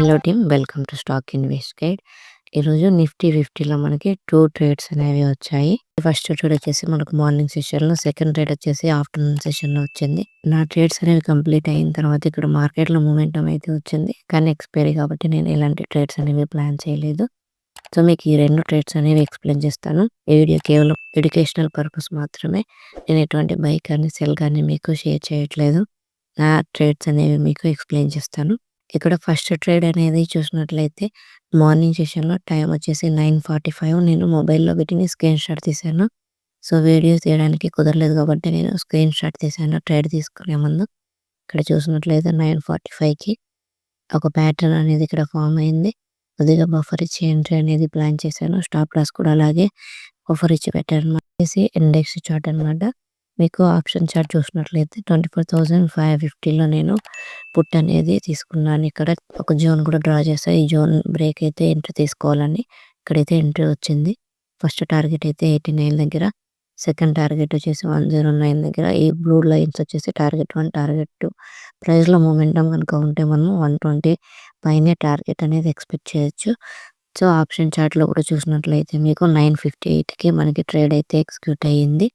Hello team, welcome to stock invest guide. ఈరోజు Nifty 50లో మనకి 2 trades అనేవి వచ్చాయి. ఫస్ట్ ట్రేడ్ వచ్చేసి మనకు మార్నింగ్ సెషన్లో, సెకండ్ ట్రేడ్ వచ్చేసి ఆఫ్టర్నూన్ సెషన్లో వచ్చింది. నా ట్రేడ్స్ అనేవి కంప్లీట్ అయిన తర్వాత ఇక్కడ మార్కెట్లో మూమెంటం అయితే వచ్చింది, కానీ ఎక్స్పైరీ కాబట్టి నేను ఎలాంటి ట్రేడ్స్ అనేవి ప్లాన్ చేయలేదు. సో మీకు ఈ 2 ట్రేడ్స్ అనేవి ఎక్స్ప్లెయిన్ చేస్తాను. ఈ వీడియో కేవలం ఎడ్యుకేషనల్ పర్పస్ మాత్రమే. నేను ఎటువంటి బై కానీ సెల్ కానీ మీకు షేర్ చేయట్లేదు. నా ట్రేడ్స్ అనేవి మీకు ఎక్స్ప్లెయిన్ చేస్తాను. ఇక్కడ ఫస్ట్ ట్రేడ్ అనేది చూసినట్లయితే మార్నింగ్ సెషన్లో టైం వచ్చేసి 9:45. నేను మొబైల్లో పెట్టి స్క్రీన్ షాట్ తీశాను. సో వీడియో తీయడానికి కుదరలేదు కాబట్టి నేను స్క్రీన్ షాట్ తీశాను ట్రేడ్ తీసుకునే ముందు. ఇక్కడ చూసినట్లయితే 9:45కి ఒక ప్యాటర్న్ అనేది ఇక్కడ ఫామ్ అయింది. కొద్దిగా బఫర్ ఇచ్చి ఎంట్రీ అనేది ప్లాన్ చేశాను. స్టాప్ లాస్ కూడా అలాగే బఫర్ ఇచ్చి పెట్టాను. ఇండెక్స్ చార్ట్ అనమాట. మీకు ఆప్షన్ చార్ట్ చూసినట్లయితే 24,550లో నేను పుట్ అనేది తీసుకున్నాను. ఇక్కడ ఒక జోన్ కూడా డ్రా చేస్తాను. ఈ జోన్ బ్రేక్ అయితే ఎంట్రీ తీసుకోవాలని ఇక్కడైతే ఎంట్రీ వచ్చింది. ఫస్ట్ టార్గెట్ అయితే 89 దగ్గర, సెకండ్ టార్గెట్ వచ్చేసి 109 దగ్గర. ఈ బ్లూ లైన్స్ వచ్చేసి టార్గెట్ 1, టార్గెట్ 2. ప్రైస్లో మూమెంటం కనుక ఉంటే మనం 120 పైనే టార్గెట్ అనేది ఎక్స్పెక్ట్ చేయొచ్చు. సో ఆప్షన్ చార్ట్లో కూడా చూసినట్లయితే మీకు 9:58కి మనకి ట్రేడ్ అయితే ఎగ్జిక్యూట్ అయ్యింది.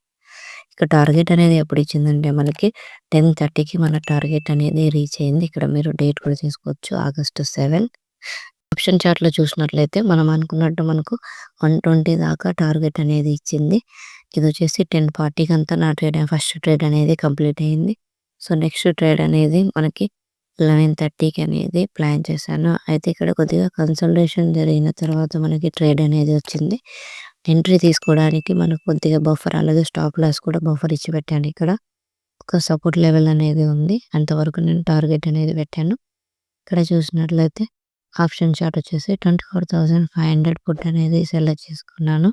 ఇక టార్గెట్ అనేది ఎప్పుడు ఇచ్చిందంటే మనకి 10:30కి మన టార్గెట్ అనేది రీచ్ అయింది. ఇక్కడ మీరు డేట్ కూడా తీసుకోవచ్చు, August 7. ఆప్షన్ చార్ట్లో చూసినట్లయితే మనం అనుకున్నట్టు మనకు 120 దాకా టార్గెట్ అనేది ఇచ్చింది. ఇది వచ్చేసి 10:40కి అంతా నా ఫస్ట్ ట్రేడ్ అనేది కంప్లీట్ అయింది. సో నెక్స్ట్ ట్రేడ్ అనేది మనకి 11:30కి అనేది ప్లాన్ చేశాను. అయితే ఇక్కడ కొద్దిగా కన్సల్టేషన్ జరిగిన తర్వాత మనకి ట్రేడ్ అనేది వచ్చింది. ఎంట్రీ తీసుకోవడానికి మనకు కొద్దిగా బఫర్, అలాగే స్టాప్ లాస్ కూడా బఫర్ ఇచ్చి పెట్టాను. ఇక్కడ ఒక సపోర్ట్ లెవెల్ అనేది ఉంది, అంతవరకు నేను టార్గెట్ అనేది పెట్టాను. ఇక్కడ చూసినట్లయితే ఆప్షన్ చార్ట్ వచ్చేసి 24,500 పుట్ అనేది సెలెక్ట్ చేసుకున్నాను.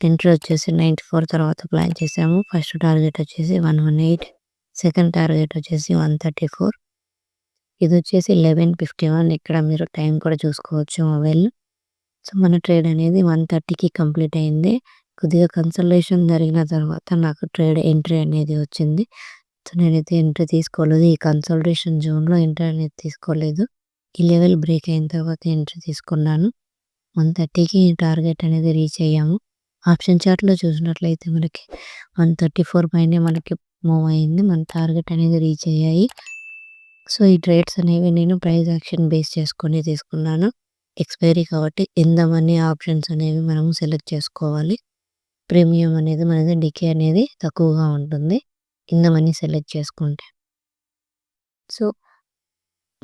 ఎంట్రీ వచ్చేసి 94 తర్వాత ప్లాన్ చేసాము. ఫస్ట్ టార్గెట్ వచ్చేసి 118, సెకండ్ టార్గెట్ వచ్చేసి 134. ఇది వచ్చేసి 11:51. ఇక్కడ మీరు టైం కూడా చూసుకోవచ్చు మొబైల్. సో మన ట్రేడ్ అనేది 1:30కి కంప్లీట్ అయింది. కొద్దిగా కన్సల్టేషన్ జరిగిన తర్వాత నాకు ట్రేడ్ ఎంట్రీ అనేది వచ్చింది. సో నేనైతే ఎంట్రీ తీసుకోలేదు. ఈ కన్సల్టేషన్ జోన్లో ఎంట్రీ అనేది తీసుకోలేదు. ఈ లెవెల్ బ్రేక్ అయిన తర్వాత ఎంట్రీ తీసుకున్నాను. 1:30కి టార్గెట్ అనేది రీచ్ అయ్యాము. ఆప్షన్ చార్ట్లో చూసినట్లయితే మనకి 134 పైనే మనకి మూవ్ అయింది. మన టార్గెట్ అనేది రీచ్ అయ్యాయి. సో ఈ ట్రేడ్స్ అనేవి నేను ప్రైస్ యాక్షన్ బేస్ చేసుకొని తీసుకున్నాను. ఎక్స్పైరీ కాబట్టి ఇన్ ద మనీ ఆప్షన్స్ అనేవి మనము సెలెక్ట్ చేసుకోవాలి. ప్రీమియం అనేది మనది డికే అనేది తక్కువగా ఉంటుంది ఇన్ ద మనీ సెలెక్ట్ చేసుకుంటే. సో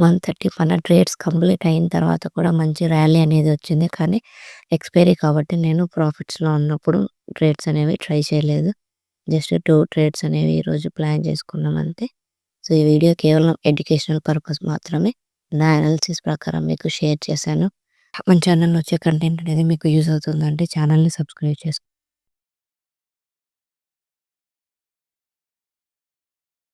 130 మన ట్రేడ్స్ కంప్లీట్ అయిన తర్వాత కూడా మంచి ర్యాలీ అనేది వచ్చింది, కానీ ఎక్స్పైరీ కాబట్టి నేను ప్రాఫిట్స్లో ఉన్నప్పుడు ట్రేడ్స్ అనేవి ట్రై చేయలేదు. జస్ట్ 2 ట్రేడ్స్ అనేవి ఈరోజు ప్లాన్ చేసుకున్నాం అంతే. సో ఈ వీడియో కేవలం ఎడ్యుకేషనల్ పర్పస్ మాత్రమే. నా అనాలిసిస్ ప్రకారం మీకు షేర్ చేశాను. మన ఛానల్లో వచ్చే కంటెంట్ అనేది మీకు యూజ్ అవుతుందంటే ఛానల్ని సబ్స్క్రైబ్ చేసుకోండి.